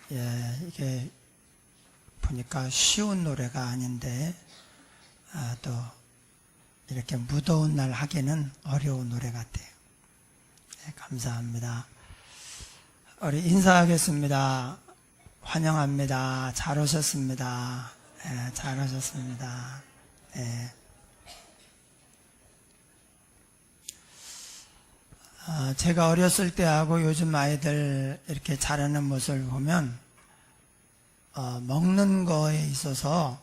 이게 보니까 쉬운 노래가 아닌데, 또 이렇게 무더운 날 하기는 어려운 노래 같아요. 감사합니다. 우리 인사하겠습니다. 환영합니다. 잘 오셨습니다. 잘 오셨습니다. 제가 어렸을 때하고 요즘 아이들 이렇게 자라는 모습을 보면 먹는 거에 있어서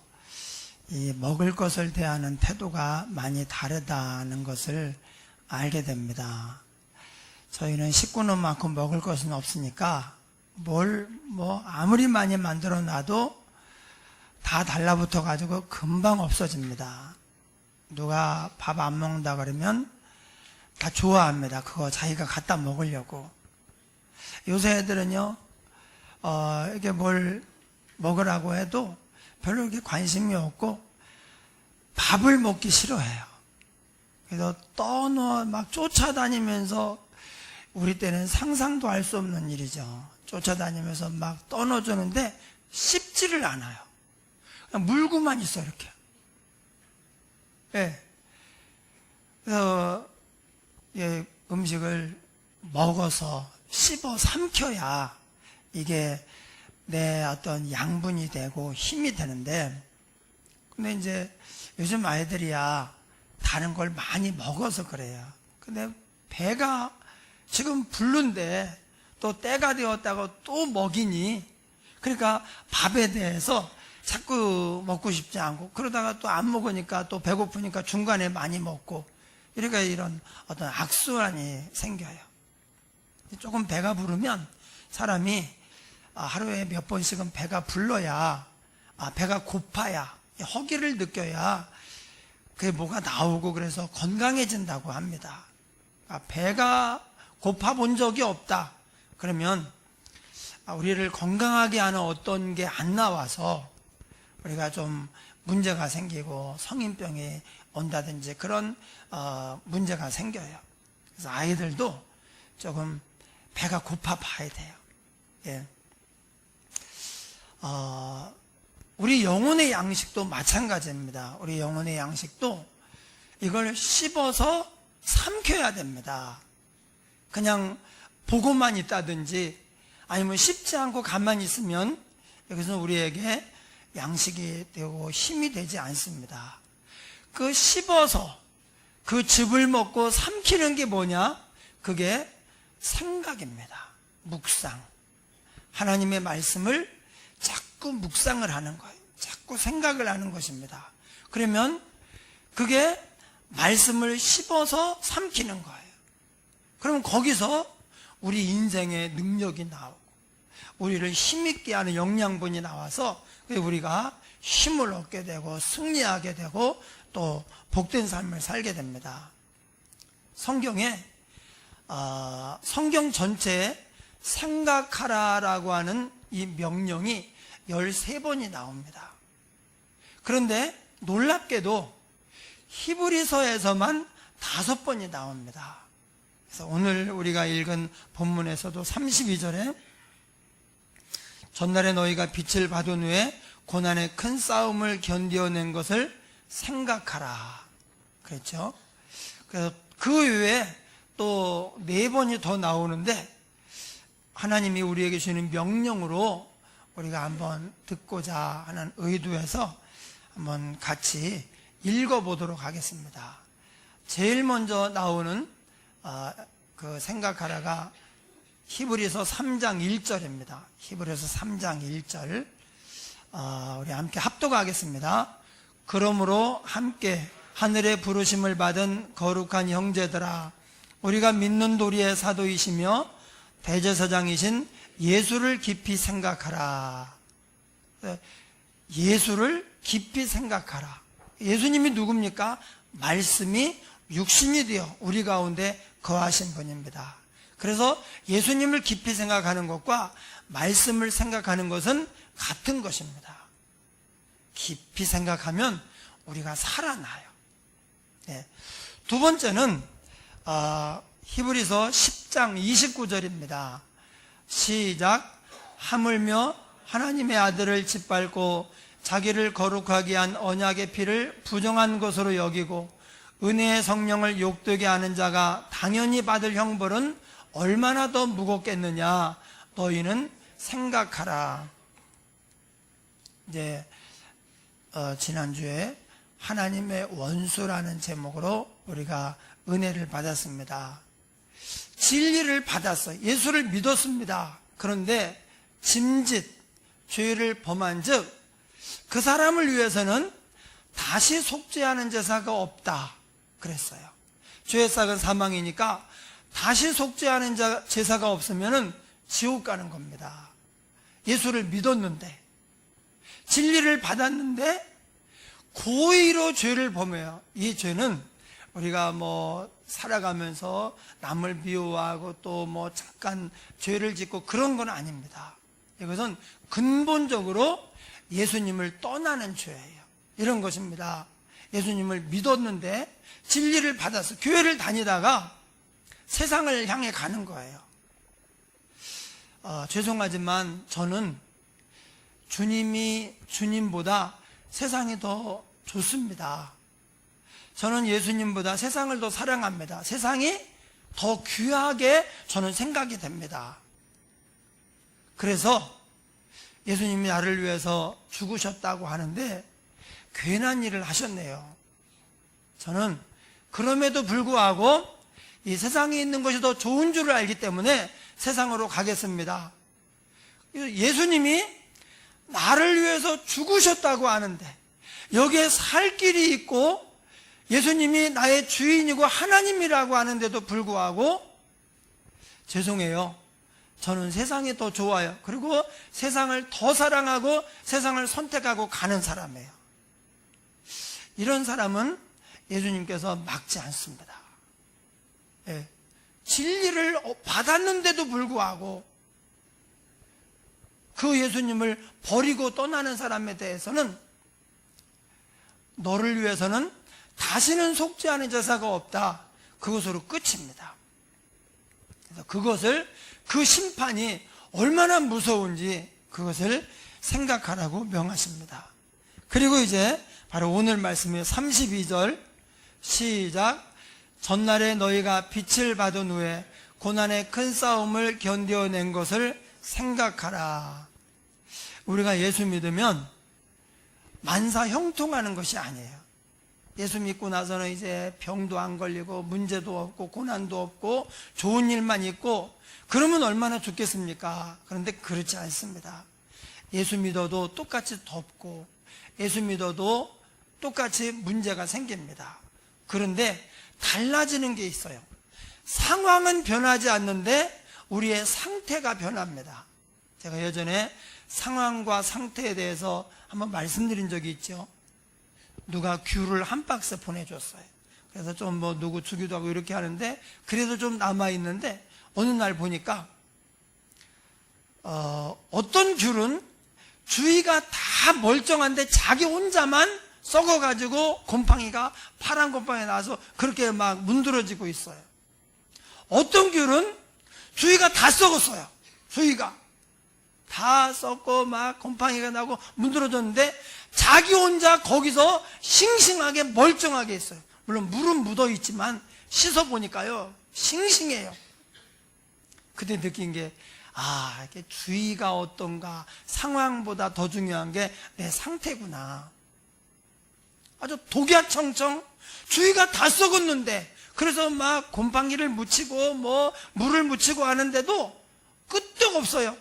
이 먹을 것을 대하는 태도가 많이 다르다는 것을 알게 됩니다. 저희는 식구는 많고 먹을 것은 없으니까 아무리 많이 만들어 놔도 다 달라붙어 가지고 금방 없어집니다. 누가 밥 안 먹는다 그러면 다 좋아합니다. 그거 자기가 갖다 먹으려고. 요새 애들은요, 이게 뭘 먹으라고 해도 별로 이렇게 관심이 없고 밥을 먹기 싫어해요. 그래서 막 쫓아다니면서, 우리 때는 상상도 할 수 없는 일이죠. 쫓아다니면서 막 떠넣어주는데 씹지를 않아요. 그냥 물고만 있어, 이렇게. 그래서 음식을 먹어서 씹어 삼켜야 이게 내 어떤 양분이 되고 힘이 되는데, 근데 이제 요즘 아이들이야 다른 걸 많이 먹어서 그래요. 근데 배가 지금 부른데 또 때가 되었다고 또 먹이니, 그러니까 밥에 대해서 자꾸 먹고 싶지 않고, 그러다가 또 안 먹으니까 또 배고프니까 중간에 많이 먹고, 이러니까 이런 어떤 악순환이 생겨요. 조금 배가 부르면 사람이 하루에 몇 번씩은 배가 불러야, 배가 고파야, 허기를 느껴야 그게 뭐가 나오고, 그래서 건강해진다고 합니다. 배가 고파 본 적이 없다 그러면 우리를 건강하게 하는 어떤 게 안 나와서 우리가 좀 문제가 생기고 성인병이 온다든지 그런 문제가 생겨요. 그래서 아이들도 조금 배가 고파 봐야 돼요. 우리 영혼의 양식도 마찬가지입니다. 우리 영혼의 양식도 이걸 씹어서 삼켜야 됩니다. 그냥 보고만 있다든지 아니면 씹지 않고 가만히 있으면 여기서 우리에게 양식이 되고 힘이 되지 않습니다. 그 씹어서 그 즙을 먹고 삼키는 게 뭐냐? 그게 생각입니다. 묵상. 하나님의 말씀을 자꾸 묵상을 하는 거예요. 자꾸 생각을 하는 것입니다. 그러면 그게 말씀을 씹어서 삼키는 거예요. 그러면 거기서 우리 인생의 능력이 나오고 우리를 힘있게 하는 영양분이 나와서 우리가 힘을 얻게 되고 승리하게 되고 또 복된 삶을 살게 됩니다. 성경에 성경 전체에 생각하라라고 하는 이 명령이 13번이 나옵니다. 그런데 놀랍게도 히브리서에서만 5번이 나옵니다. 그래서 오늘 우리가 읽은 본문에서도 32절에 전날에 너희가 빛을 받은 후에 고난의 큰 싸움을 견뎌낸 것을 생각하라 그랬죠. 그래서 그 외에 또 4번이 더 나오는데 하나님이 우리에게 주는 명령으로 우리가 한번 듣고자 하는 의도에서 한번 같이 읽어보도록 하겠습니다. 제일 먼저 나오는 그 생각하라가 히브리서 3장 1절입니다. 히브리서 3장 1절 우리 함께 합독하겠습니다. 그러므로 함께 하늘의 부르심을 받은 거룩한 형제들아, 우리가 믿는 도리의 사도이시며 대제사장이신 예수를 깊이 생각하라. 예수를 깊이 생각하라. 예수님이 누굽니까? 말씀이 육신이 되어 우리 가운데 거하신 분입니다. 그래서 예수님을 깊이 생각하는 것과 말씀을 생각하는 것은 같은 것입니다. 깊이 생각하면 우리가 살아나요. 두 번째는 히브리서 10장 29절입니다. 시작. 하물며 하나님의 아들을 짓밟고 자기를 거룩하게 한 언약의 피를 부정한 것으로 여기고 은혜의 성령을 욕되게 하는 자가 당연히 받을 형벌은 얼마나 더 무겁겠느냐 너희는 생각하라. 이제 지난주에 하나님의 원수라는 제목으로 우리가 은혜를 받았습니다. 진리를 받았어요. 예수를 믿었습니다. 그런데 짐짓 죄를 범한 즉 그 사람을 위해서는 다시 속죄하는 제사가 없다 그랬어요. 죄의 싹은 사망이니까 다시 속죄하는 제사가 없으면 지옥 가는 겁니다. 예수를 믿었는데 진리를 받았는데 고의로 죄를 범해요. 이 죄는 우리가 살아가면서 남을 미워하고 또 잠깐 죄를 짓고 그런 건 아닙니다. 이것은 근본적으로 예수님을 떠나는 죄예요. 이런 것입니다. 예수님을 믿었는데 진리를 받아서 교회를 다니다가 세상을 향해 가는 거예요. 죄송하지만 저는 주님보다 세상이 더 좋습니다. 저는 예수님보다 세상을 더 사랑합니다. 세상이 더 귀하게 저는 생각이 됩니다. 그래서 예수님이 나를 위해서 죽으셨다고 하는데 괜한 일을 하셨네요. 저는 그럼에도 불구하고 이 세상에 있는 것이 더 좋은 줄을 알기 때문에 세상으로 가겠습니다. 예수님이 나를 위해서 죽으셨다고 하는데 여기에 살 길이 있고 예수님이 나의 주인이고 하나님이라고 하는데도 불구하고 죄송해요. 저는 세상이 더 좋아요. 그리고 세상을 더 사랑하고 세상을 선택하고 가는 사람이에요. 이런 사람은 예수님께서 막지 않습니다. 예. 진리를 받았는데도 불구하고 그 예수님을 버리고 떠나는 사람에 대해서는 너를 위해서는 다시는 속죄하는 제사가 없다. 그것으로 끝입니다. 그래서 그 심판이 얼마나 무서운지 그것을 생각하라고 명하십니다. 그리고 이제 바로 오늘 말씀의 32절 시작. 전날에 너희가 빛을 받은 후에 고난의 큰 싸움을 견뎌낸 것을 생각하라. 우리가 예수 믿으면 만사 형통하는 것이 아니에요. 예수 믿고 나서는 이제 병도 안 걸리고 문제도 없고 고난도 없고 좋은 일만 있고 그러면 얼마나 좋겠습니까? 그런데 그렇지 않습니다. 예수 믿어도 똑같이 덥고 예수 믿어도 똑같이 문제가 생깁니다. 그런데 달라지는 게 있어요. 상황은 변하지 않는데 우리의 상태가 변합니다. 제가 예전에 상황과 상태에 대해서 한번 말씀드린 적이 있죠. 누가 귤을 한 박스 보내줬어요. 그래서 좀 누구 주기도 하고 이렇게 하는데 그래도 좀 남아있는데 어느 날 보니까 어떤 귤은 주위가 다 멀쩡한데 자기 혼자만 썩어가지고 곰팡이가 파란 곰팡이 나서 그렇게 막 문드러지고 있어요. 어떤 귤은 주위가 다 썩었어요. 주위가 다 썩고 막 곰팡이가 나고 문드러졌는데 자기 혼자 거기서 싱싱하게 멀쩡하게 있어요. 물론 물은 묻어 있지만 씻어보니까요 싱싱해요. 그때 느낀 게 이게 주위가 어떤가 상황보다 더 중요한 게 내 상태구나. 아주 독야청청 주위가 다 썩었는데 그래서 막 곰팡이를 묻히고 물을 묻히고 하는데도 끄떡없어요.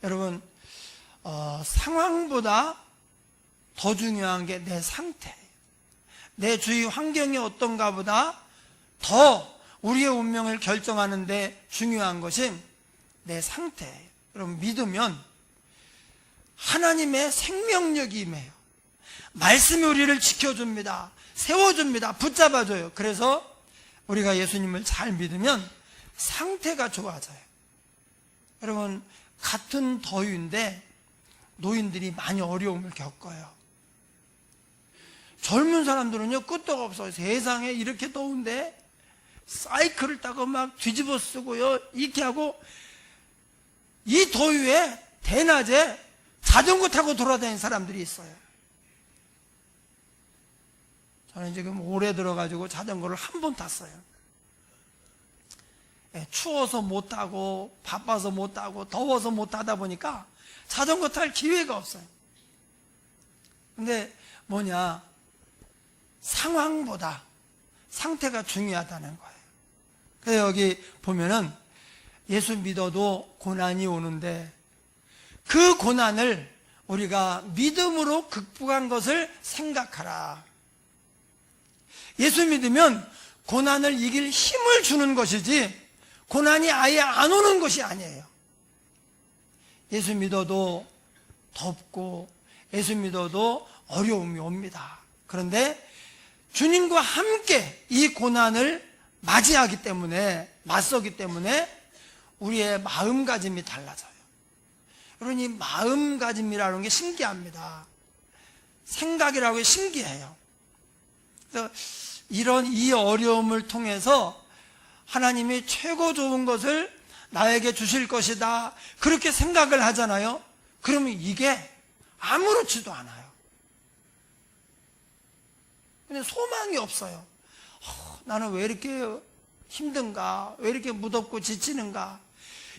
여러분 상황보다 더 중요한 게 내 상태, 내 주위 환경이 어떤가 보다 더 우리의 운명을 결정하는 데 중요한 것이 내 상태예요. 여러분 믿으면 하나님의 생명력이 임해요. 말씀이 우리를 지켜줍니다. 세워줍니다. 붙잡아줘요. 그래서 우리가 예수님을 잘 믿으면 상태가 좋아져요. 여러분 같은 더위인데 노인들이 많이 어려움을 겪어요. 젊은 사람들은요 끄떡없어요. 세상에 이렇게 더운데 사이클을 타고 막 뒤집어 쓰고요 이렇게 하고 이 더위에 대낮에 자전거 타고 돌아다니는 사람들이 있어요. 저는 지금 올해 들어가지고 자전거를 한 번 탔어요. 추워서 못 타고 바빠서 못 타고 더워서 못 타다 보니까 자전거 탈 기회가 없어요. 근데 뭐냐, 상황보다 상태가 중요하다는 거예요. 그래서 여기 보면은 예수 믿어도 고난이 오는데 그 고난을 우리가 믿음으로 극복한 것을 생각하라. 예수 믿으면 고난을 이길 힘을 주는 것이지 고난이 아예 안 오는 것이 아니에요. 예수 믿어도 덥고 예수 믿어도 어려움이 옵니다. 그런데 주님과 함께 이 고난을 맞이하기 때문에, 맞서기 때문에 우리의 마음가짐이 달라져요. 그러니 마음가짐이라는 게 신기합니다. 생각이라고 게 신기해요. 그래서 이 어려움을 통해서 하나님이 최고 좋은 것을 나에게 주실 것이다, 그렇게 생각을 하잖아요. 그러면 이게 아무렇지도 않아요. 근데 소망이 없어요. 나는 왜 이렇게 힘든가? 왜 이렇게 무덥고 지치는가?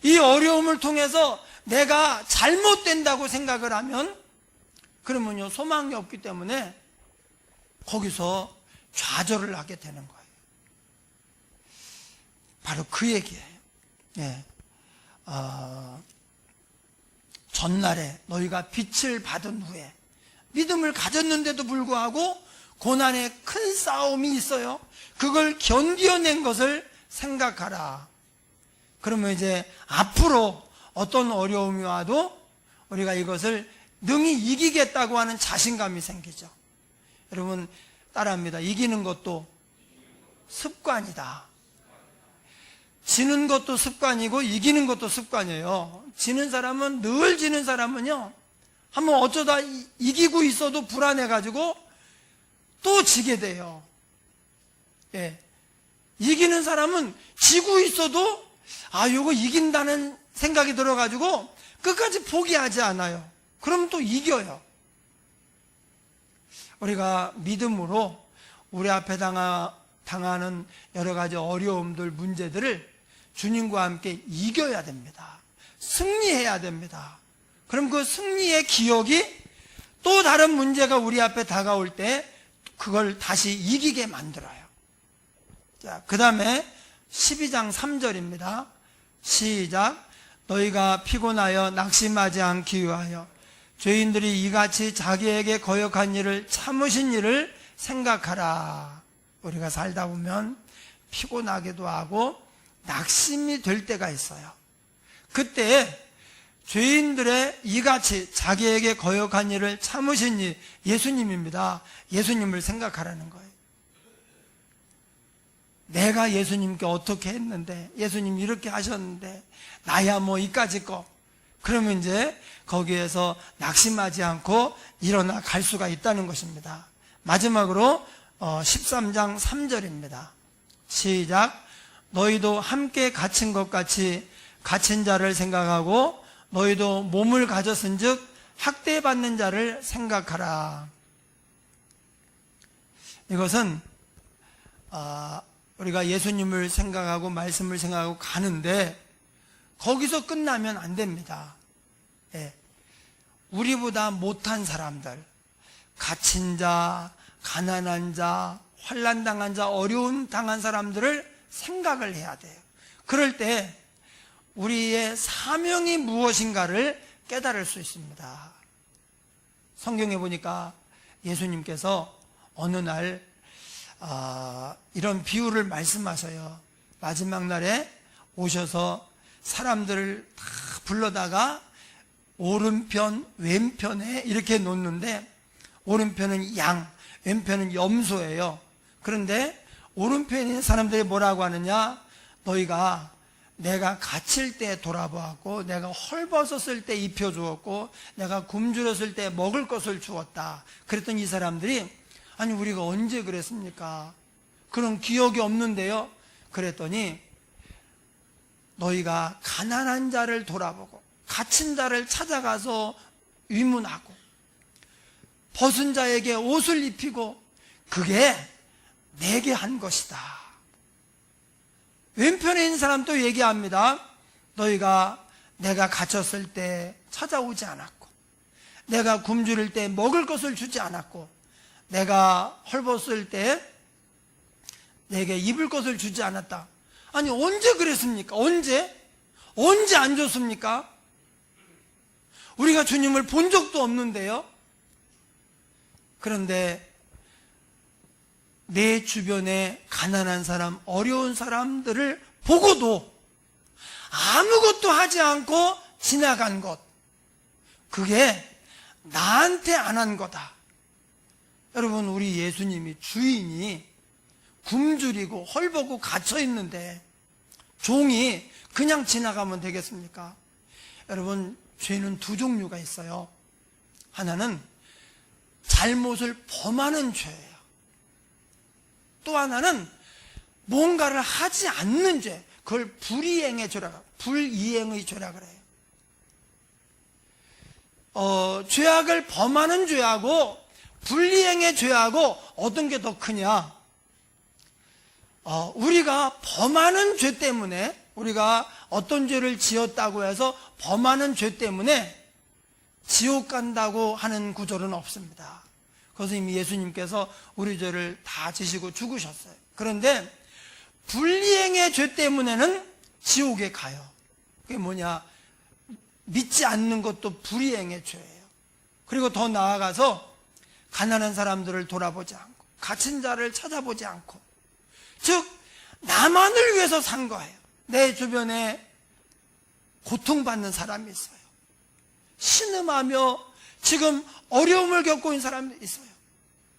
이 어려움을 통해서 내가 잘못된다고 생각을 하면, 그러면요, 소망이 없기 때문에 거기서 좌절을 하게 되는 거예요. 바로 그 얘기예요. 예. 전날에 너희가 빛을 받은 후에 믿음을 가졌는데도 불구하고 고난의 큰 싸움이 있어요. 그걸 견뎌낸 것을 생각하라. 그러면 이제 앞으로 어떤 어려움이 와도 우리가 이것을 능히 이기겠다고 하는 자신감이 생기죠. 여러분 따라합니다. 이기는 것도 습관이다. 지는 것도 습관이고 이기는 것도 습관이에요. 지는 사람은, 늘 지는 사람은요, 한번 어쩌다 이기고 있어도 불안해가지고 또 지게 돼요. 예. 이기는 사람은 지고 있어도 이거 이긴다는 생각이 들어가지고 끝까지 포기하지 않아요. 그럼 또 이겨요. 우리가 믿음으로 우리 앞에 당하는 여러 가지 어려움들, 문제들을 주님과 함께 이겨야 됩니다. 승리해야 됩니다. 그럼 그 승리의 기억이 또 다른 문제가 우리 앞에 다가올 때 그걸 다시 이기게 만들어요. 자, 그 다음에 12장 3절입니다. 시작. 너희가 피곤하여 낙심하지 않기 위하여 죄인들이 이같이 자기에게 거역한 일을 참으신 일을 생각하라. 우리가 살다 보면 피곤하기도 하고 낙심이 될 때가 있어요. 그때 죄인들의 이같이 자기에게 거역한 일을 참으신 이 예수님입니다. 예수님을 생각하라는 거예요. 내가 예수님께 어떻게 했는데, 예수님 이렇게 하셨는데 나야 뭐 이까짓 거. 그러면 이제 거기에서 낙심하지 않고 일어나 갈 수가 있다는 것입니다. 마지막으로 13장 3절입니다. 시작. 너희도 함께 갇힌 것 같이 갇힌 자를 생각하고 너희도 몸을 가졌은 즉 학대받는 자를 생각하라. 이것은 우리가 예수님을 생각하고 말씀을 생각하고 가는데 거기서 끝나면 안 됩니다. 예. 우리보다 못한 사람들, 갇힌 자, 가난한 자, 환난당한 자, 어려움 당한 사람들을 생각을 해야 돼요. 그럴 때 우리의 사명이 무엇인가를 깨달을 수 있습니다. 성경에 보니까 예수님께서 어느 날 이런 비유를 말씀하셔요. 마지막 날에 오셔서 사람들을 다 불러다가 오른편, 왼편에 이렇게 놓는데 오른편은 양, 왼편은 염소예요. 그런데 오른편에 있는 사람들이 뭐라고 하느냐? 너희가 내가 갇힐 때 돌아보았고 내가 헐벗었을 때 입혀주었고 내가 굶주렸을 때 먹을 것을 주었다. 그랬더니 이 사람들이 아니 우리가 언제 그랬습니까? 그런 기억이 없는데요. 그랬더니 너희가 가난한 자를 돌아보고 갇힌 자를 찾아가서 위문하고 벗은 자에게 옷을 입히고 그게 내게 한 것이다. 왼편에 있는 사람도 얘기합니다. 너희가 내가 갇혔을 때 찾아오지 않았고, 내가 굶주릴 때 먹을 것을 주지 않았고, 내가 헐벗을 때 내게 입을 것을 주지 않았다. 아니, 언제 그랬습니까? 언제 안 줬습니까? 우리가 주님을 본 적도 없는데요. 그런데 내 주변에 가난한 사람, 어려운 사람들을 보고도 아무것도 하지 않고 지나간 것, 그게 나한테 안 한 거다. 여러분, 우리 예수님이, 주인이 굶주리고 헐벗고 갇혀 있는데 종이 그냥 지나가면 되겠습니까? 여러분, 죄는 두 종류가 있어요. 하나는 잘못을 범하는 죄예요. 또 하나는 뭔가를 하지 않는 죄, 그걸 불이행의 죄라, 불이행의 죄라 그래요. 죄악을 범하는 죄하고 불이행의 죄하고 어떤 게 더 크냐? 우리가 범하는 죄 때문에, 우리가 어떤 죄를 지었다고 해서 범하는 죄 때문에 지옥 간다고 하는 구절은 없습니다. 그래서 이미 예수님께서 우리 죄를 다 지시고 죽으셨어요. 그런데 불이행의 죄 때문에는 지옥에 가요. 그게 뭐냐? 믿지 않는 것도 불이행의 죄예요. 그리고 더 나아가서 가난한 사람들을 돌아보지 않고, 갇힌 자를 찾아보지 않고, 즉 나만을 위해서 산 거예요. 내 주변에 고통받는 사람이 있어요. 신음하며 지금 어려움을 겪고 있는 사람이 있어요.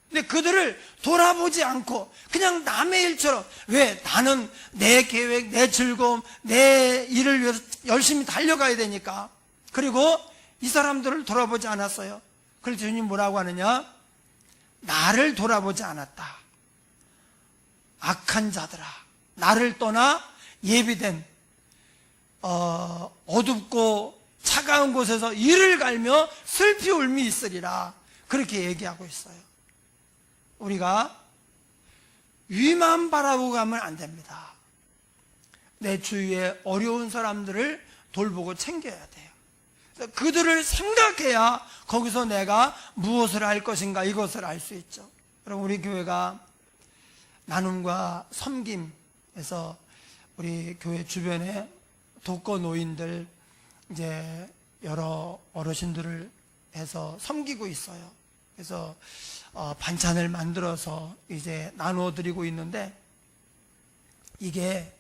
근데 그들을 돌아보지 않고 그냥 남의 일처럼, 왜? 나는 내 계획, 내 즐거움, 내 일을 위해서 열심히 달려가야 되니까. 그리고 이 사람들을 돌아보지 않았어요. 그래서 주님 뭐라고 하느냐? 나를 돌아보지 않았다. 악한 자들아, 나를 떠나 예비된 어둡고 차가운 곳에서 이를 갈며 슬피 울미 있으리라. 그렇게 얘기하고 있어요. 우리가 위만 바라보고 가면 안 됩니다. 내 주위에 어려운 사람들을 돌보고 챙겨야 돼요. 그들을 생각해야 거기서 내가 무엇을 할 것인가, 이것을 알 수 있죠. 여러분, 우리 교회가 나눔과 섬김에서 우리 교회 주변에 독거노인들, 이제 여러 어르신들을 해서 섬기고 있어요. 그래서 반찬을 만들어서 이제 나누어 드리고 있는데, 이게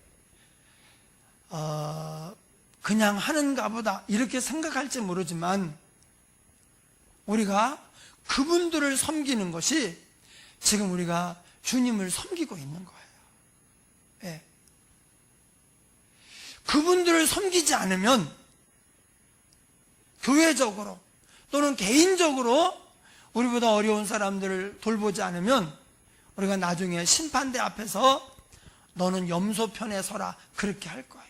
그냥 하는가 보다 이렇게 생각할지 모르지만, 우리가 그분들을 섬기는 것이 지금 우리가 주님을 섬기고 있는 거예요. 예. 그분들을 섬기지 않으면, 교회적으로 또는 개인적으로 우리보다 어려운 사람들을 돌보지 않으면, 우리가 나중에 심판대 앞에서 너는 염소편에 서라, 그렇게 할 거예요.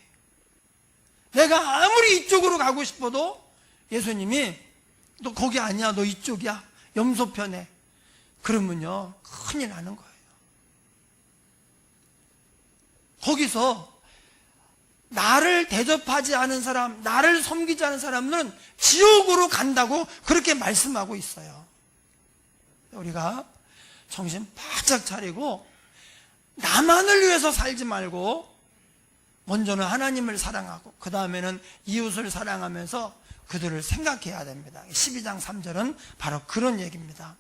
내가 아무리 이쪽으로 가고 싶어도 예수님이 너 거기 아니야, 너 이쪽이야, 염소편에, 그러면요 큰일 나는 거예요. 거기서 나를 대접하지 않은 사람, 나를 섬기지 않은 사람들은 지옥으로 간다고 그렇게 말씀하고 있어요. 우리가 정신 바짝 차리고 나만을 위해서 살지 말고 먼저는 하나님을 사랑하고 그 다음에는 이웃을 사랑하면서 그들을 생각해야 됩니다. 12장 3절은 바로 그런 얘기입니다.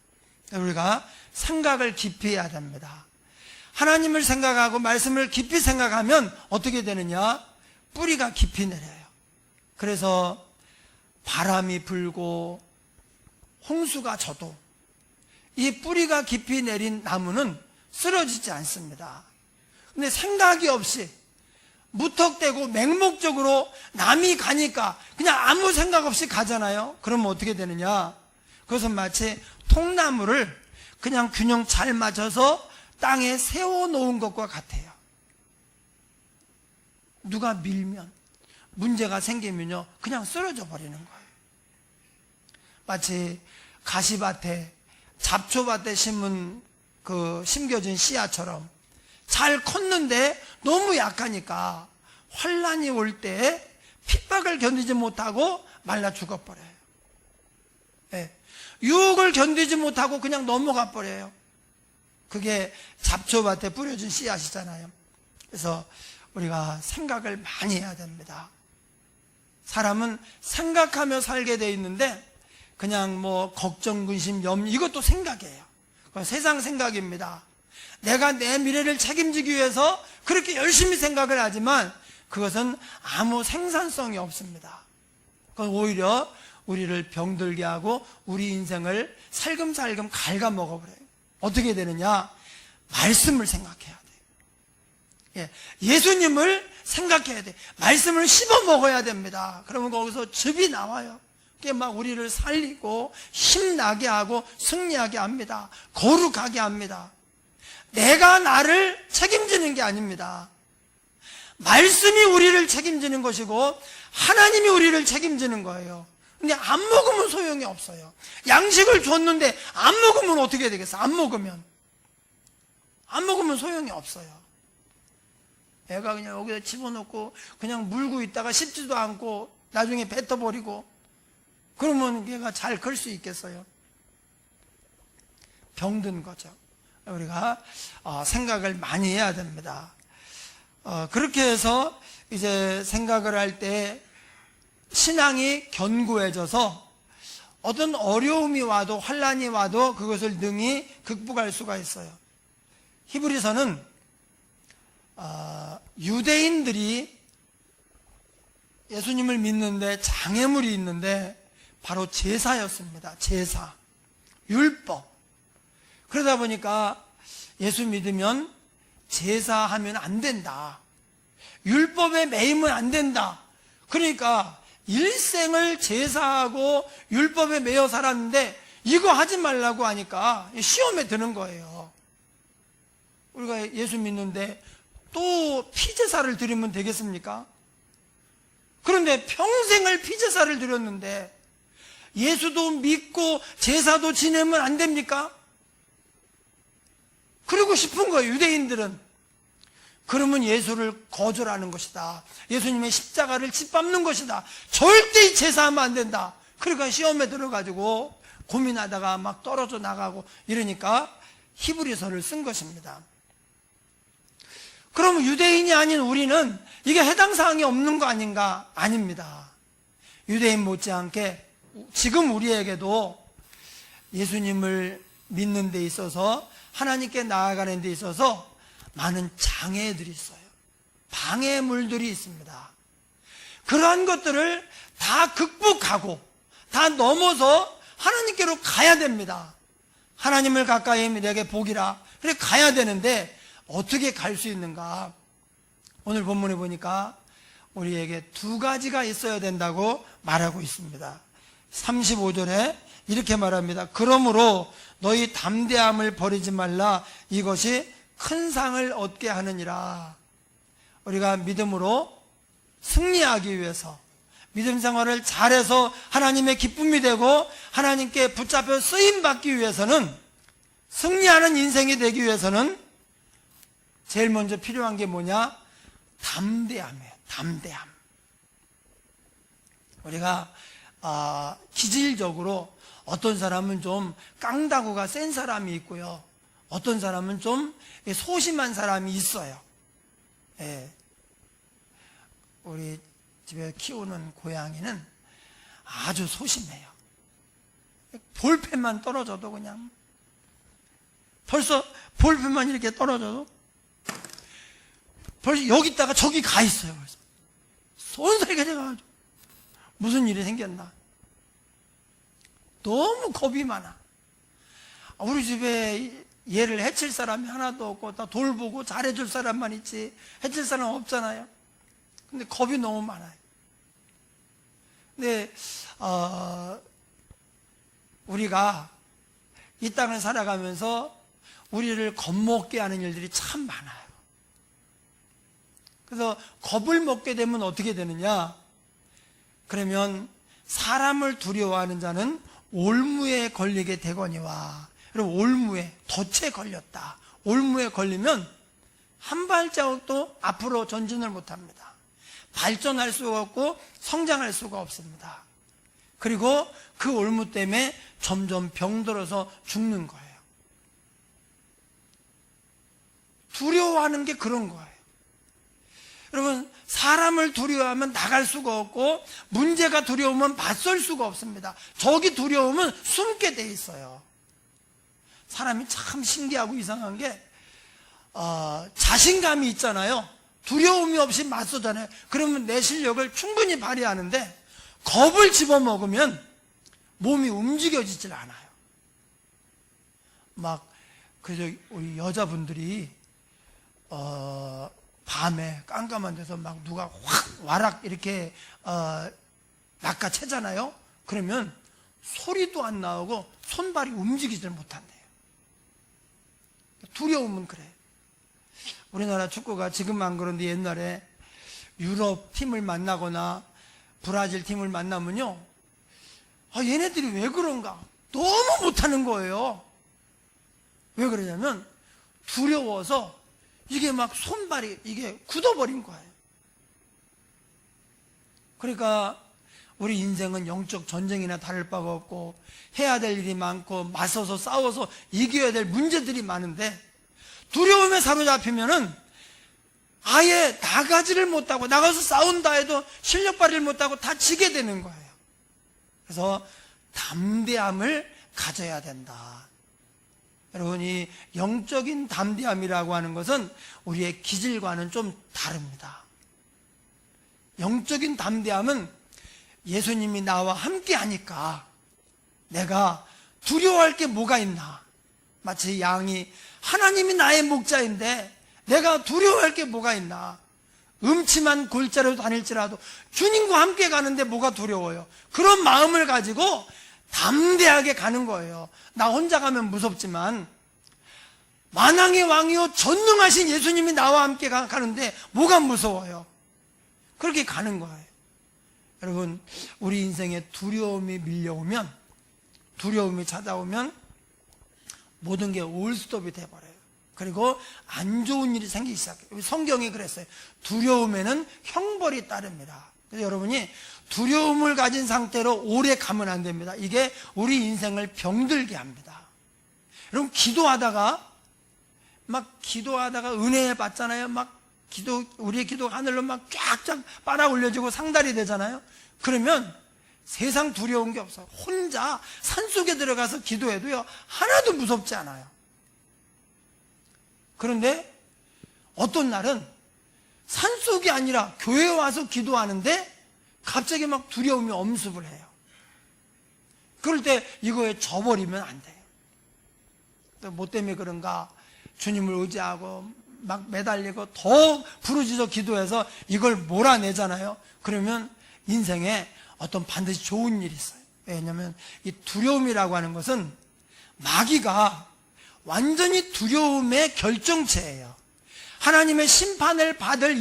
우리가 생각을 깊이 해야 됩니다. 하나님을 생각하고 말씀을 깊이 생각하면 어떻게 되느냐? 뿌리가 깊이 내려요. 그래서 바람이 불고 홍수가 져도 이 뿌리가 깊이 내린 나무는 쓰러지지 않습니다. 근데 생각이 없이 무턱대고 맹목적으로 남이 가니까 그냥 아무 생각 없이 가잖아요. 그러면 어떻게 되느냐? 그것은 마치 통나무를 그냥 균형 잘 맞춰서 땅에 세워놓은 것과 같아요. 누가 밀면, 문제가 생기면요, 그냥 쓰러져 버리는 거예요. 마치 가시밭에, 잡초밭에 심겨진 씨앗처럼 잘 컸는데 너무 약하니까 환란이 올 때 핍박을 견디지 못하고 말라 죽어버려요. 네. 유혹을 견디지 못하고 그냥 넘어가 버려요. 그게 잡초밭에 뿌려진 씨앗이잖아요. 그래서 우리가 생각을 많이 해야 됩니다. 사람은 생각하며 살게 돼 있는데 그냥 걱정, 근심, 염려 이것도 생각이에요. 그건 세상 생각입니다. 내가 내 미래를 책임지기 위해서 그렇게 열심히 생각을 하지만 그것은 아무 생산성이 없습니다. 그건 오히려 우리를 병들게 하고 우리 인생을 살금살금 갉아먹어버려요. 어떻게 되느냐? 말씀을 생각해야 돼요. 예수님을 생각해야 돼요. 말씀을 씹어 먹어야 됩니다. 그러면 거기서 즙이 나와요. 그게 막 우리를 살리고 힘나게 하고 승리하게 합니다. 거룩하게 합니다. 내가 나를 책임지는 게 아닙니다. 말씀이 우리를 책임지는 것이고 하나님이 우리를 책임지는 거예요. 근데 안 먹으면 소용이 없어요. 양식을 줬는데 안 먹으면 어떻게 되겠어? 안 먹으면 소용이 없어요. 애가 그냥 여기다 집어넣고 그냥 물고 있다가 씹지도 않고 나중에 뱉어버리고 그러면 얘가 잘 클 수 있겠어요? 병든 거죠. 우리가 생각을 많이 해야 됩니다. 그렇게 해서 이제 생각을 할 때 신앙이 견고해져서 어떤 어려움이 와도 환란이 와도 그것을 능히 극복할 수가 있어요. 히브리서는 유대인들이 예수님을 믿는데 장애물이 있는데 바로 제사였습니다. 제사, 율법. 그러다 보니까 예수 믿으면 제사하면 안 된다. 율법에 매이면 안 된다. 그러니까 일생을 제사하고 율법에 매여 살았는데 이거 하지 말라고 하니까 시험에 드는 거예요. 우리가 예수 믿는데 또 피제사를 드리면 되겠습니까? 그런데 평생을 피제사를 드렸는데 예수도 믿고 제사도 지내면 안 됩니까? 그러고 싶은 거예요, 유대인들은. 그러면 예수를 거절하는 것이다. 예수님의 십자가를 짓밟는 것이다. 절대 제사하면 안 된다. 그러니까 시험에 들어가지고 고민하다가 막 떨어져 나가고 이러니까 히브리서를 쓴 것입니다. 그러면 유대인이 아닌 우리는 이게 해당 사항이 없는 거 아닌가? 아닙니다. 유대인 못지않게 지금 우리에게도 예수님을 믿는 데 있어서 하나님께 나아가는 데 있어서 많은 장애들이 있어요. 방해물들이 있습니다. 그러한 것들을 다 극복하고 다 넘어서 하나님께로 가야 됩니다. 하나님을 가까이 하면 내게 복이라. 그래 가야 되는데 어떻게 갈 수 있는가? 오늘 본문에 보니까 우리에게 두 가지가 있어야 된다고 말하고 있습니다. 35절에 이렇게 말합니다. 그러므로 너희 담대함을 버리지 말라. 이것이 큰 상을 얻게 하느니라. 우리가 믿음으로 승리하기 위해서 믿음 생활을 잘해서 하나님의 기쁨이 되고 하나님께 붙잡혀 쓰임받기 위해서는 승리하는 인생이 되기 위해서는 제일 먼저 필요한 게 뭐냐? 담대함이에요. 담대함. 우리가 기질적으로 어떤 사람은 좀 깡다구가 센 사람이 있고요. 어떤 사람은 좀 소심한 사람이 있어요. 예. 우리 집에 키우는 고양이는 아주 소심해요. 볼펜만 떨어져도 그냥 벌써 볼펜만 이렇게 떨어져도 벌써 여기다가 저기 가 있어요. 그래서 손소리가 돼가지고 무슨 일이 생겼나. 너무 겁이 많아. 우리 집에 얘를 해칠 사람이 하나도 없고 다 돌보고 잘해줄 사람만 있지 해칠 사람 없잖아요. 근데 겁이 너무 많아요. 근데 우리가 이 땅을 살아가면서 우리를 겁먹게 하는 일들이 참 많아요. 그래서 겁을 먹게 되면 어떻게 되느냐? 그러면 사람을 두려워하는 자는 올무에 걸리게 되거니와. 여러분, 올무에, 덫에 걸렸다. 올무에 걸리면 한 발자국도 앞으로 전진을 못합니다. 발전할 수가 없고 성장할 수가 없습니다. 그리고 그 올무 때문에 점점 병들어서 죽는 거예요. 두려워하는 게 그런 거예요. 여러분, 사람을 두려워하면 나갈 수가 없고, 문제가 두려우면 맞설 수가 없습니다. 적이 두려우면 숨게 돼 있어요. 사람이 참 신기하고 이상한 게 자신감이 있잖아요. 두려움이 없이 맞서잖아요. 그러면 내 실력을 충분히 발휘하는데 겁을 집어먹으면 몸이 움직여지질 않아요. 막 그저 우리 여자분들이 밤에 깜깜한 데서 막 누가 확 와락 이렇게 낚아채잖아요. 그러면 소리도 안 나오고 손발이 움직이질 못한대요. 두려움은 그래. 우리나라 축구가 지금 안 그런데 옛날에 유럽 팀을 만나거나 브라질 팀을 만나면요, 얘네들이 왜 그런가? 너무 못하는 거예요. 왜 그러냐면 두려워서 이게 막 손발이 이게 굳어버린 거예요. 그러니까 우리 인생은 영적 전쟁이나 다를 바가 없고 해야 될 일이 많고 맞서서 싸워서 이겨야 될 문제들이 많은데 두려움에 사로잡히면은 아예 나가지를 못하고 나가서 싸운다 해도 실력 발휘를 못하고 다 지게 되는 거예요. 그래서 담대함을 가져야 된다. 여러분, 이 영적인 담대함이라고 하는 것은 우리의 기질과는 좀 다릅니다. 영적인 담대함은 예수님이 나와 함께 하니까 내가 두려워할 게 뭐가 있나. 마치 양이 하나님이 나의 목자인데 내가 두려워할 게 뭐가 있나. 음침한 골짜기로 다닐지라도 주님과 함께 가는데 뭐가 두려워요. 그런 마음을 가지고 담대하게 가는 거예요. 나 혼자 가면 무섭지만 만왕의 왕이요 전능하신 예수님이 나와 함께 가는데 뭐가 무서워요. 그렇게 가는 거예요. 여러분, 우리 인생에 두려움이 밀려오면, 두려움이 찾아오면 모든 게 올스톱이 돼버려요. 그리고 안 좋은 일이 생기기 시작해요. 성경이 그랬어요. 두려움에는 형벌이 따릅니다. 그래서 여러분이 두려움을 가진 상태로 오래 가면 안 됩니다. 이게 우리 인생을 병들게 합니다. 여러분, 기도하다가 은혜 받잖아요. 우리의 기도 하늘로 막 쫙쫙 빨아 올려지고 상달이 되잖아요. 그러면 세상 두려운 게 없어요. 혼자 산속에 들어가서 기도해도요, 하나도 무섭지 않아요. 그런데 어떤 날은 산속이 아니라 교회에 와서 기도하는데 갑자기 막 두려움이 엄습을 해요. 그럴 때 이거에 져버리면 안 돼요. 뭐 때문에 그런가? 주님을 의지하고 막 매달리고 더 부르짖어 기도해서 이걸 몰아내잖아요. 그러면 인생에 어떤 반드시 좋은 일이 있어요. 왜냐하면 이 두려움이라고 하는 것은 마귀가 완전히 두려움의 결정체예요. 하나님의 심판을 받을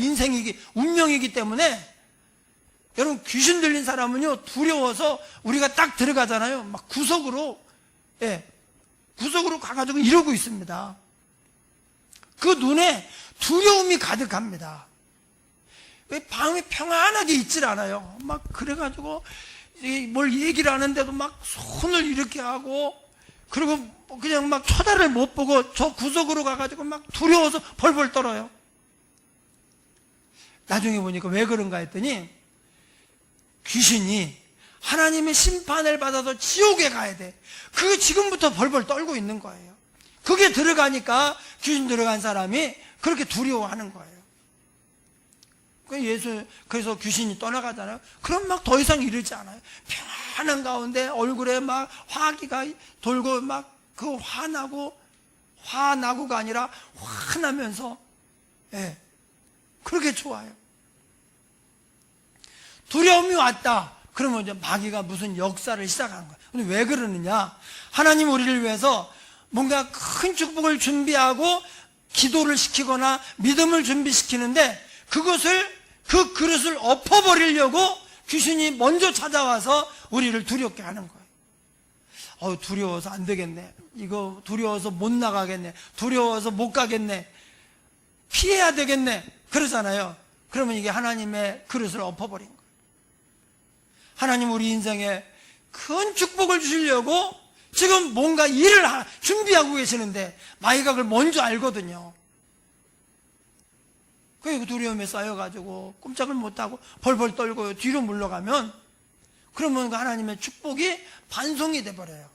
운명이기 때문에 여러분, 귀신 들린 사람은요, 두려워서 우리가 딱 들어가잖아요. 막 구석으로 가가지고 이러고 있습니다. 그 눈에 두려움이 가득합니다. 왜 밤에 평안하게 있질 않아요. 막 그래가지고 뭘 얘기를 하는데도 막 손을 이렇게 하고, 그리고 그냥 막 쳐다를 못 보고 저 구석으로 가가지고 막 두려워서 벌벌 떨어요. 나중에 보니까 왜 그런가 했더니 귀신이 하나님의 심판을 받아서 지옥에 가야 돼. 그게 지금부터 벌벌 떨고 있는 거예요. 그게 들어가니까 귀신 들어간 사람이 그렇게 두려워하는 거예요. 그래서 귀신이 떠나가잖아요. 그럼 막 더 이상 이러지 않아요. 평안한 가운데 얼굴에 막 화기가 돌고 막 그 화나고가 아니라 화나면서, 그렇게 좋아요. 두려움이 왔다. 그러면 이제 마귀가 무슨 역사를 시작하는 거예요. 근데 왜 그러느냐? 하나님 우리를 위해서 뭔가 큰 축복을 준비하고 기도를 시키거나 믿음을 준비시키는데 그 그릇을 엎어버리려고 귀신이 먼저 찾아와서 우리를 두렵게 하는 거예요. 두려워서 안 되겠네. 이거 두려워서 못 나가겠네. 두려워서 못 가겠네. 피해야 되겠네. 그러잖아요. 그러면 이게 하나님의 그릇을 엎어버린 거예요. 하나님 우리 인생에 큰 축복을 주시려고 지금 뭔가 일을 준비하고 계시는데 마이각을 먼저 알거든요. 그 두려움에 쌓여가지고 꼼짝을 못하고 벌벌 떨고 뒤로 물러가면 그러면 그 하나님의 축복이 반송이 돼버려요.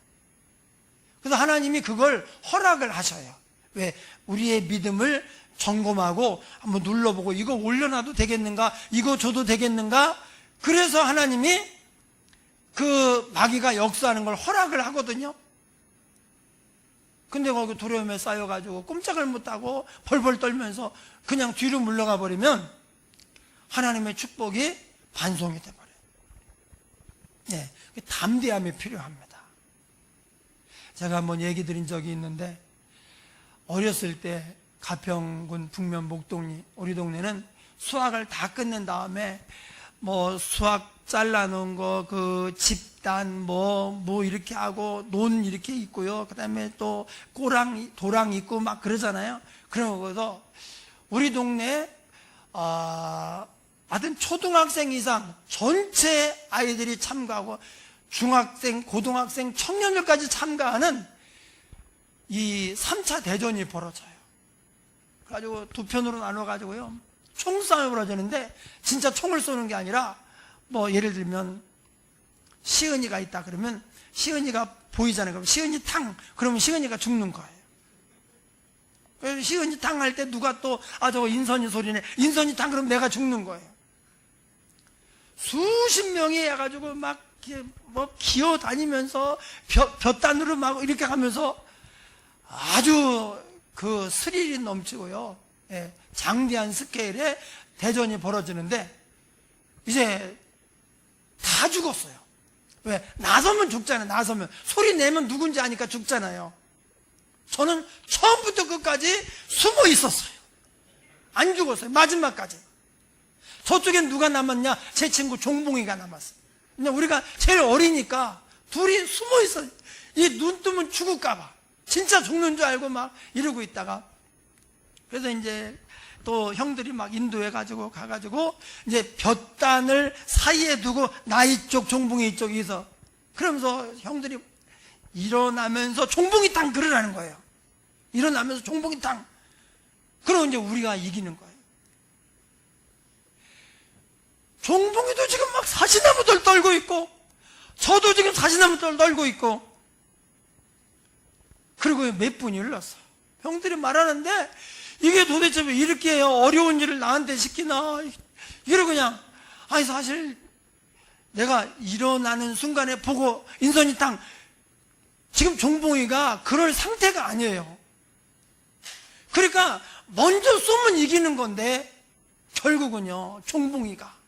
그래서 하나님이 그걸 허락을 하셔요. 왜? 우리의 믿음을 점검하고 한번 눌러보고 이거 올려놔도 되겠는가? 이거 줘도 되겠는가? 그래서 하나님이 그 마귀가 역사하는 걸 허락을 하거든요. 근데 거기 두려움에 쌓여가지고 꼼짝을 못하고 벌벌 떨면서 그냥 뒤로 물러가 버리면 하나님의 축복이 반송이 돼버려요. 네, 담대함이 필요합니다. 제가 한번 얘기 드린 적이 있는데 어렸을 때 가평군 북면 목동리 우리 동네는 수학을 다 끝낸 다음에 뭐 수학 잘라놓은 거 그 집단 뭐 이렇게 하고 논 이렇게 있고요. 그 다음에 또 도랑 있고 막 그러잖아요. 그러고서 우리 동네 하여튼 초등학생 이상 전체 아이들이 참가하고 중학생, 고등학생, 청년들까지 참가하는 이 3차 대전이 벌어져요. 그래가지고 두 편으로 나눠가지고요. 총싸움이 벌어지는데 진짜 총을 쏘는 게 아니라 뭐 예를 들면 시은이가 있다 그러면 시은이가 보이잖아요. 그럼 시은이 탕 그러면 시은이가 죽는 거예요. 그래서 시은이 탕 할 때 누가 또 저거 인선이 소리네 인선이 탕 그러면 내가 죽는 거예요. 수십 명이 해가지고 막 뭐 기어 다니면서 볕단으로 막 이렇게 가면서 아주 그 스릴이 넘치고요. 예, 장대한 스케일의 대전이 벌어지는데 이제 다 죽었어요. 왜? 나서면 죽잖아요. 나서면 소리 내면 누군지 아니까 죽잖아요. 저는 처음부터 끝까지 숨어 있었어요. 안 죽었어요. 마지막까지. 저쪽엔 누가 남았냐? 제 친구 종봉이가 남았어요. 근데 우리가 제일 어리니까 둘이 숨어 있어요. 이 눈 뜨면 죽을까봐. 진짜 죽는 줄 알고 막 이러고 있다가 그래서 이제 또 형들이 막 인도해가지고 가가지고 이제 볕단을 사이에 두고 나 이쪽 종봉이 이쪽에서 그러면서 형들이 일어나면서 종봉이 땅 그러라는 거예요. 일어나면서 종봉이 땅 그러고 이제 우리가 이기는 거예요. 종봉이도 지금 막 사시나무들 떨고 있고 저도 지금 사시나무들 떨고 있고 그리고 몇 분이 흘렀어요. 형들이 말하는데 이게 도대체 왜 이렇게 어려운 일을 나한테 시키나 이러고 그냥 사실 내가 일어나는 순간에 보고 인선이 땅 지금 종봉이가 그럴 상태가 아니에요. 그러니까 먼저 쏘면 이기는 건데 결국은요 종봉이가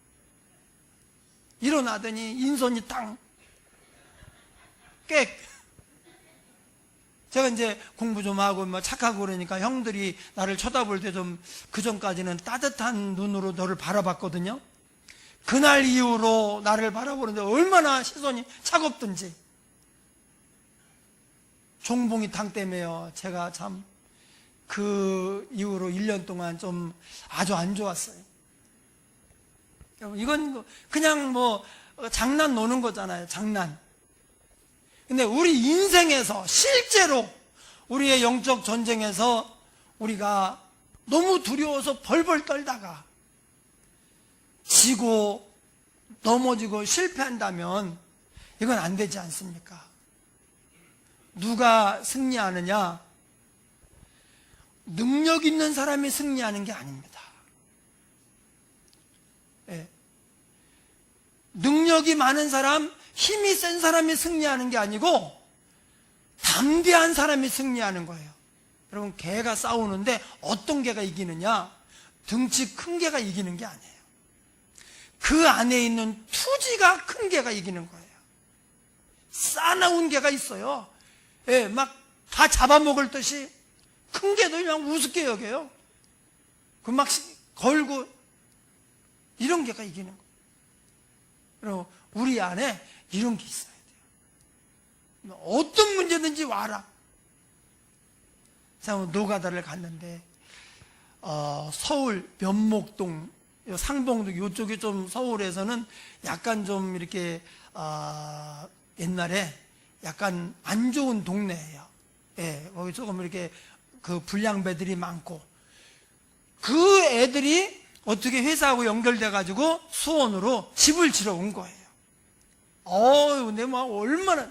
일어나더니 인선이 땅 깨. 제가 이제 공부 좀 하고 뭐 착하고 그러니까 형들이 나를 쳐다볼 때 좀 그전까지는 따뜻한 눈으로 너를 바라봤거든요. 그날 이후로 나를 바라보는데 얼마나 시선이 차갑든지. 종봉이 탕 때문에요. 제가 참 그 이후로 1년 동안 좀 아주 안 좋았어요. 이건 그냥 뭐 장난 노는 거잖아요. 장난. 근데 우리 인생에서 실제로 우리의 영적 전쟁에서 우리가 너무 두려워서 벌벌 떨다가 지고 넘어지고 실패한다면 이건 안 되지 않습니까? 누가 승리하느냐? 능력 있는 사람이 승리하는 게 아닙니다. 예. 능력이 많은 사람, 힘이 센 사람이 승리하는 게 아니고 담대한 사람이 승리하는 거예요. 여러분, 개가 싸우는데 어떤 개가 이기느냐? 등치 큰 개가 이기는 게 아니에요. 그 안에 있는 투지가 큰 개가 이기는 거예요. 싸나운 개가 있어요. 예, 막 다 잡아먹을 듯이 큰 개도 그냥 우습게 여겨요. 그 막 걸고 이런 개가 이기는 거예요. 그리고 우리 안에 이런 게 있어야 돼요. 어떤 문제든지 와라. 노가다를 갔는데 서울 면목동, 상봉동 이쪽이 좀 서울에서는 약간 좀 이렇게 옛날에 약간 안 좋은 동네예요. 예, 거기 조금 이렇게 그 불량배들이 많고, 그 애들이 어떻게 회사하고 연결돼 가지고 수원으로 집을 지러 온 거예요. 근데 막 얼마나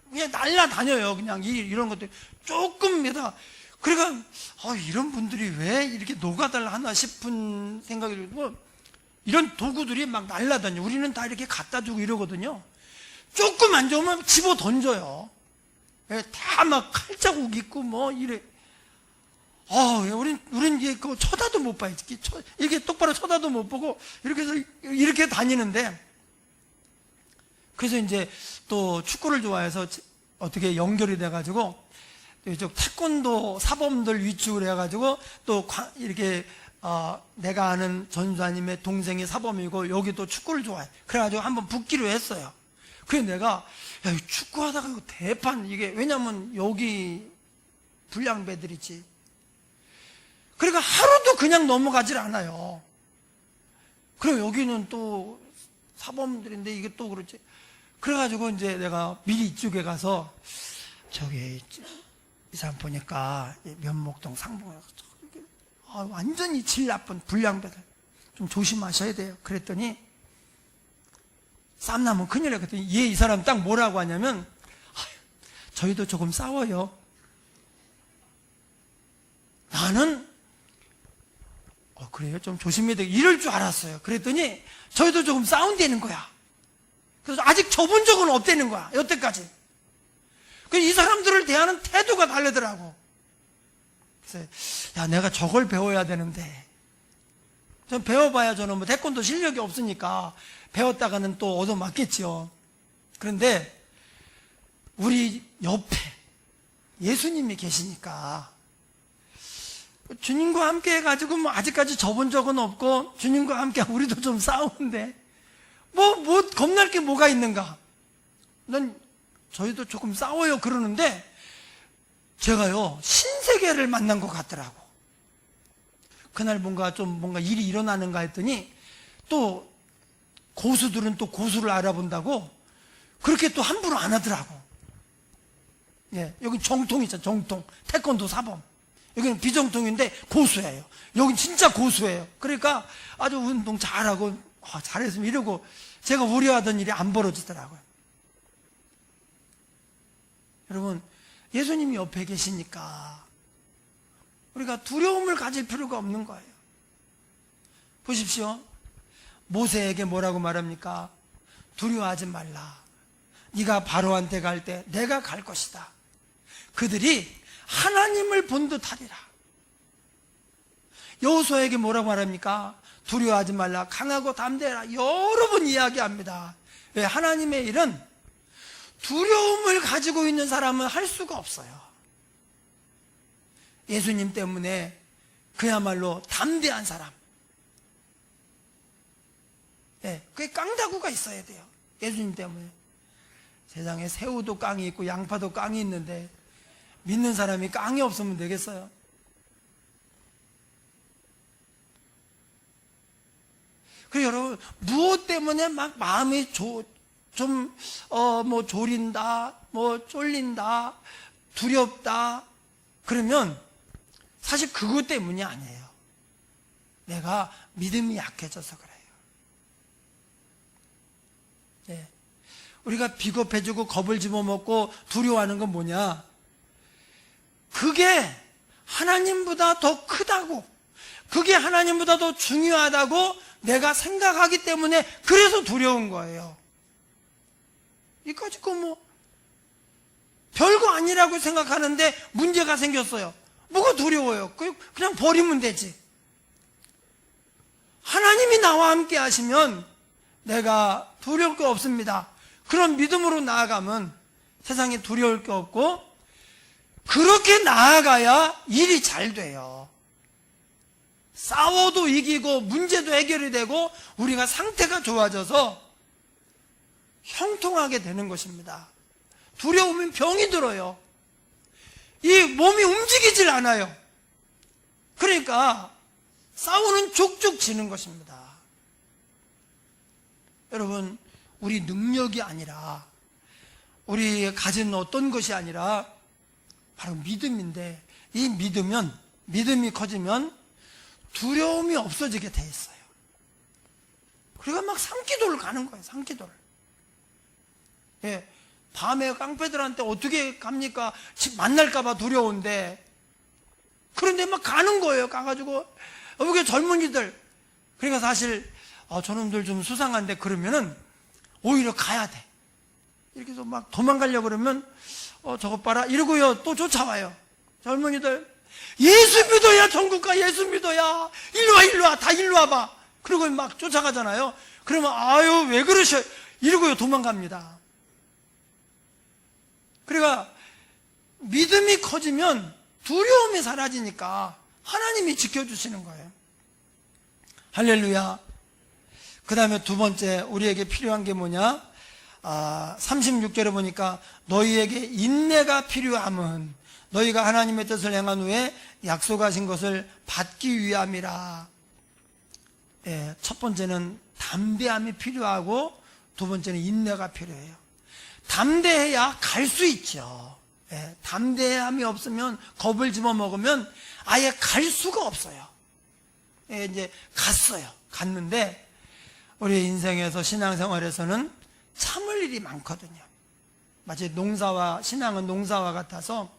그냥 날라다녀요. 그냥 이런 것들 조금이다. 그러니까 이런 분들이 왜 이렇게 노가다를 하나 싶은 생각이 들고, 이런 도구들이 막 날라다녀. 우리는 다 이렇게 갖다 주고 이러거든요. 조금 안 좋으면 집어 던져요. 다 막 칼자국 있고 뭐 이래. 우린 이게 쳐다도 못 봐요. 이렇게 똑바로 쳐다도 못 보고 이렇게 해서 이렇게 다니는데, 그래서 이제 또 축구를 좋아해서 어떻게 연결이 돼가지고 이쪽 태권도 사범들 위축을 해가지고 또 이렇게 내가 아는 전사님의 동생이 사범이고 여기 또 축구를 좋아해. 그래가지고 한번 붙기로 했어요. 그래서 내가 축구하다가 이거 대판 이게, 왜냐면 여기 불량배들이지. 그러니까 하루도 그냥 넘어가질 않아요. 그럼 여기는 또 사범들인데 이게 또 그렇지. 그래가지고 이제 내가 미리 이쪽에 가서 저기 이 사람 보니까 면목동 상봉에 완전히 질 나쁜 불량배들 좀 조심하셔야 돼요. 그랬더니 쌈나면 큰일 나. 그랬더니 이 사람 딱 뭐라고 하냐면, 저희도 조금 싸워요. 나는 그래요? 좀 조심해야 돼. 이럴 줄 알았어요. 그랬더니 저희도 조금 싸운다는 거야. 그래서 아직 접은 적은 없다는 거야. 여태까지. 이 사람들을 대하는 태도가 다르더라고. 그래서 내가 저걸 배워야 되는데, 전 배워봐야 저는 뭐 태권도 실력이 없으니까 배웠다가는 또 얻어맞겠지요. 그런데 우리 옆에 예수님이 계시니까, 주님과 함께 해가지고 뭐 아직까지 접은 적은 없고, 주님과 함께 우리도 좀 싸우는데 뭐 겁날 게 뭐가 있는가. 난 저희도 조금 싸워요 그러는데, 제가요 신세계를 만난 것 같더라고. 그날 뭔가 일이 일어나는가 했더니, 또 고수들은 또 고수를 알아본다고 그렇게 또 함부로 안 하더라고. 여기 정통이잖아. 정통 태권도 사범. 여기는 비정통인데 고수예요. 여긴 진짜 고수예요. 그러니까 아주 운동 잘하고 잘했으면 이러고, 제가 우려하던 일이 안 벌어지더라고요. 여러분, 예수님이 옆에 계시니까 우리가 두려움을 가질 필요가 없는 거예요. 보십시오. 모세에게 뭐라고 말합니까? 두려워하지 말라. 네가 바로한테 갈 때 내가 갈 것이다. 그들이 하나님을 본 듯하리라. 여호수아에게 뭐라고 말합니까? 두려워하지 말라. 강하고 담대해라. 여러 번 이야기합니다. 왜? 하나님의 일은 두려움을 가지고 있는 사람은 할 수가 없어요. 예수님 때문에 그야말로 담대한 사람. 그게 깡다구가 있어야 돼요. 예수님 때문에. 세상에 새우도 깡이 있고 양파도 깡이 있는데 믿는 사람이 깡이 없으면 되겠어요? 그리고 여러분, 무엇 때문에 막 마음이 뭐 졸인다, 뭐 쫄린다, 두렵다, 그러면 사실 그것 때문이 아니에요. 내가 믿음이 약해져서 그래요. 우리가 비겁해지고 겁을 집어먹고 두려워하는 건 뭐냐? 그게 하나님보다 더 크다고, 그게 하나님보다 더 중요하다고 내가 생각하기 때문에 그래서 두려운 거예요. 이까짓 거 뭐 별거 아니라고 생각하는데 문제가 생겼어요. 뭐가 두려워요? 그냥 버리면 되지. 하나님이 나와 함께 하시면 내가 두려울 게 없습니다. 그런 믿음으로 나아가면 세상에 두려울 게 없고, 그렇게 나아가야 일이 잘 돼요. 싸워도 이기고 문제도 해결이 되고 우리가 상태가 좋아져서 형통하게 되는 것입니다. 두려우면 병이 들어요. 이 몸이 움직이질 않아요. 그러니까 싸우는 족족 지는 것입니다. 여러분, 우리 능력이 아니라, 우리 가진 어떤 것이 아니라 바로 믿음인데, 이 믿음이 커지면 두려움이 없어지게 돼 있어요. 그러니까 막 산기도를 가는 거예요. 산기도를. 예, 밤에 깡패들한테 어떻게 갑니까? 만날까봐 두려운데, 그런데 막 가는 거예요. 가가지고 여기 젊은이들, 그러니까 사실 저놈들 좀 수상한데 그러면은 오히려 가야 돼. 이렇게 해서 막 도망가려고 그러면 저것 봐라 이러고요 또 쫓아와요. 젊은이들, 예수 믿어야 천국 가, 예수 믿어야, 일로 와 다 일로 와봐. 그리고 막 쫓아가잖아요. 그러면 아유 왜 그러셔 이러고요 도망갑니다. 그러니까 믿음이 커지면 두려움이 사라지니까 하나님이 지켜주시는 거예요. 할렐루야. 그 다음에 두 번째 우리에게 필요한 게 뭐냐? 36절에 보니까 너희에게 인내가 필요함은 너희가 하나님의 뜻을 행한 후에 약속하신 것을 받기 위함이라. 예, 첫 번째는 담대함이 필요하고 두 번째는 인내가 필요해요. 담대해야 갈 수 있죠. 예, 담대함이 없으면, 겁을 집어먹으면 아예 갈 수가 없어요. 예, 이제 갔는데 우리 인생에서, 신앙생활에서는 참을 일이 많거든요. 마치 신앙은 농사와 같아서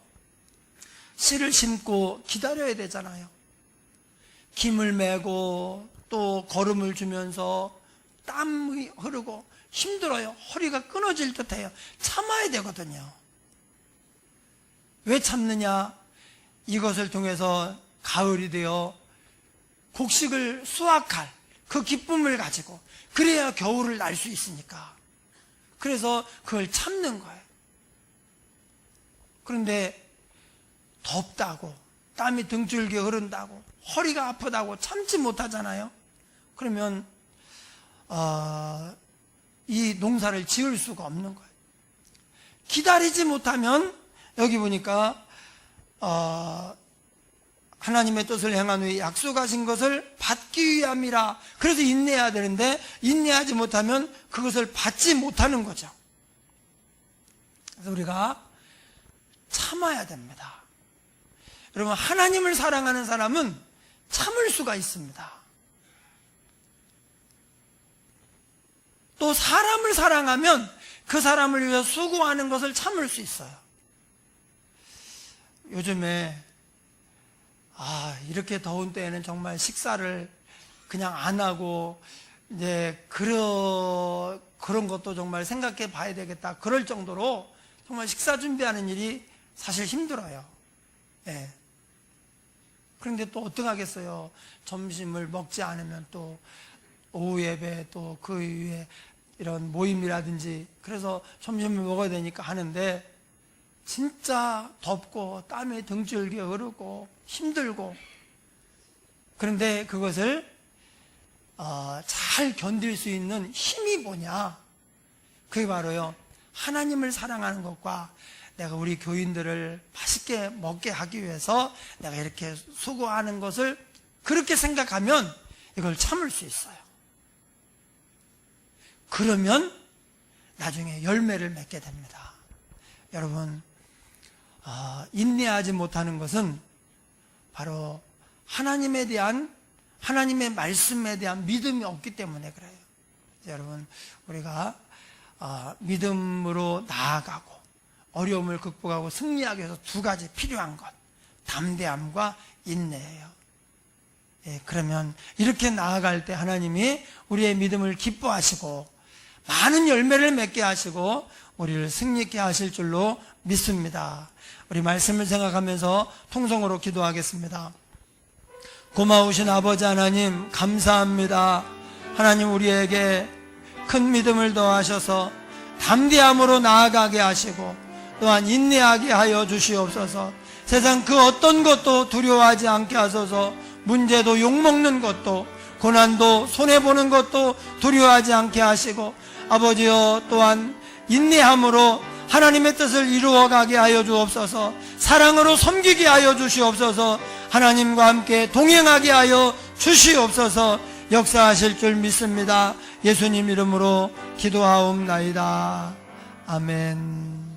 씨를 심고 기다려야 되잖아요. 김을 메고 또 거름을 주면서 땀이 흐르고 힘들어요. 허리가 끊어질 듯해요. 참아야 되거든요. 왜 참느냐? 이것을 통해서 가을이 되어 곡식을 수확할 그 기쁨을 가지고, 그래야 겨울을 날 수 있으니까. 그래서 그걸 참는 거예요. 그런데 덥다고, 땀이 등줄기 흐른다고, 허리가 아프다고 참지 못하잖아요. 그러면 이 농사를 지을 수가 없는 거예요. 기다리지 못하면, 여기 보니까 하나님의 뜻을 행한 후에 약속하신 것을 받기 위함이라. 그래서 인내해야 되는데 인내하지 못하면 그것을 받지 못하는 거죠. 그래서 우리가 참아야 됩니다. 여러분, 하나님을 사랑하는 사람은 참을 수가 있습니다. 또 사람을 사랑하면 그 사람을 위해서 수고하는 것을 참을 수 있어요. 요즘에 이렇게 더운 때에는 정말 식사를 그냥 안 하고 이제 그런 것도 정말 생각해 봐야 되겠다, 그럴 정도로 정말 식사 준비하는 일이 사실 힘들어요. 예. 그런데 또 어떡하겠어요. 점심을 먹지 않으면 또 오후 예배, 또 그 이후에 이런 모임이라든지, 그래서 점심을 먹어야 되니까 하는데, 진짜 덥고 땀이 등줄기 흐르고 힘들고, 그런데 그것을 잘 견딜 수 있는 힘이 뭐냐? 그게 바로요, 하나님을 사랑하는 것과 내가 우리 교인들을 맛있게 먹게 하기 위해서 내가 이렇게 수고하는 것을 그렇게 생각하면 이걸 참을 수 있어요. 그러면 나중에 열매를 맺게 됩니다. 여러분, 인내하지 못하는 것은 바로 하나님에 대한, 하나님의 말씀에 대한 믿음이 없기 때문에 그래요. 여러분, 우리가 믿음으로 나아가고 어려움을 극복하고 승리하기 위해서 두 가지 필요한 것, 담대함과 인내예요. 예, 그러면 이렇게 나아갈 때 하나님이 우리의 믿음을 기뻐하시고 많은 열매를 맺게 하시고 우리를 승리케 하실 줄로 믿습니다. 우리 말씀을 생각하면서 통성으로 기도하겠습니다. 고마우신 아버지 하나님, 감사합니다. 하나님, 우리에게 큰 믿음을 더하셔서 담대함으로 나아가게 하시고 또한 인내하게 하여 주시옵소서. 세상 그 어떤 것도 두려워하지 않게 하소서. 문제도 욕먹는 것도 고난도 손해보는 것도 두려워하지 않게 하시고 아버지여 또한 인내함으로 하나님의 뜻을 이루어가게 하여 주옵소서. 사랑으로 섬기게 하여 주시옵소서. 하나님과 함께 동행하게 하여 주시옵소서. 역사하실 줄 믿습니다. 예수님 이름으로 기도하옵나이다. 아멘.